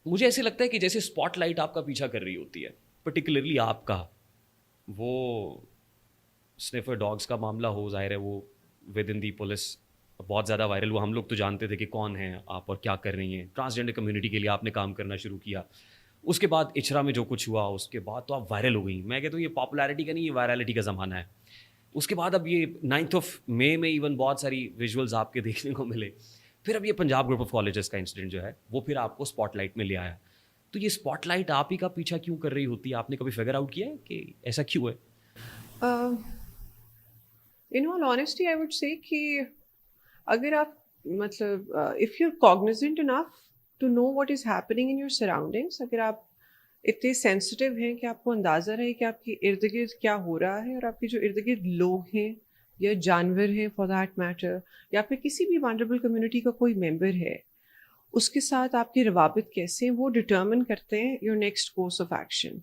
مجھے ایسے لگتا ہے کہ جیسے اسپاٹ لائٹ آپ کا پیچھا کر رہی ہوتی ہے، پرٹیکولرلی آپ کا، وہ اسنیفر ڈاگس کا معاملہ ہو، ظاہر ہے وہ ود ان دی پولیس بہت زیادہ وائرل ہوا. ہم لوگ تو جانتے تھے کہ کون ہیں آپ اور کیا کر رہی ہیں. ٹرانسجینڈر کمیونٹی کے لیے آپ نے کام کرنا شروع کیا. اس کے بعد اچھرا میں جو کچھ ہوا اس کے بعد تو آپ وائرل ہو گئی. میں کہتا ہوں یہ پاپولیرٹی کا نہیں، یہ وائرلٹی کا زمانہ ہے. اس کے بعد اب یہ 9 مئی میں ایون بہت ساری ویژولز آپ کے دیکھنے کو ملے. پھر اب یہ پنجاب گروپ آف کالجز کا انسیڈنٹ جو ہے وہ پھر آپ کو اسپاٹ لائٹ میں لے آیا. تو یہ اسپاٹ لائٹ آپ ہی کا پیچھا کیوں کر رہی ہوتی ہے؟ آپ نے کبھی فگر آؤٹ کیا ہے کہ ایسا کیوں ہے؟ ان آل آنیسٹی آئی وڈ سے کہ اگر آپ مطلب if you cognizant enough to know what is happening in your surroundings, اگر آپ اتنے سینسٹیو ہیں کہ آپ کو اندازہ رہے کہ آپ کے ارد گرد کیا ہو رہا ہے، اور آپ کے جو ارد گرد لوگ ہیں یا جانور ہیں فار دیٹ میٹر، یا پھر کسی بھی ونڈربل کمیونٹی کا کوئی ممبر ہے، اس کے ساتھ آپ کے روابط کیسے ہیں وہ ڈٹرمن کرتے ہیں your next course of action.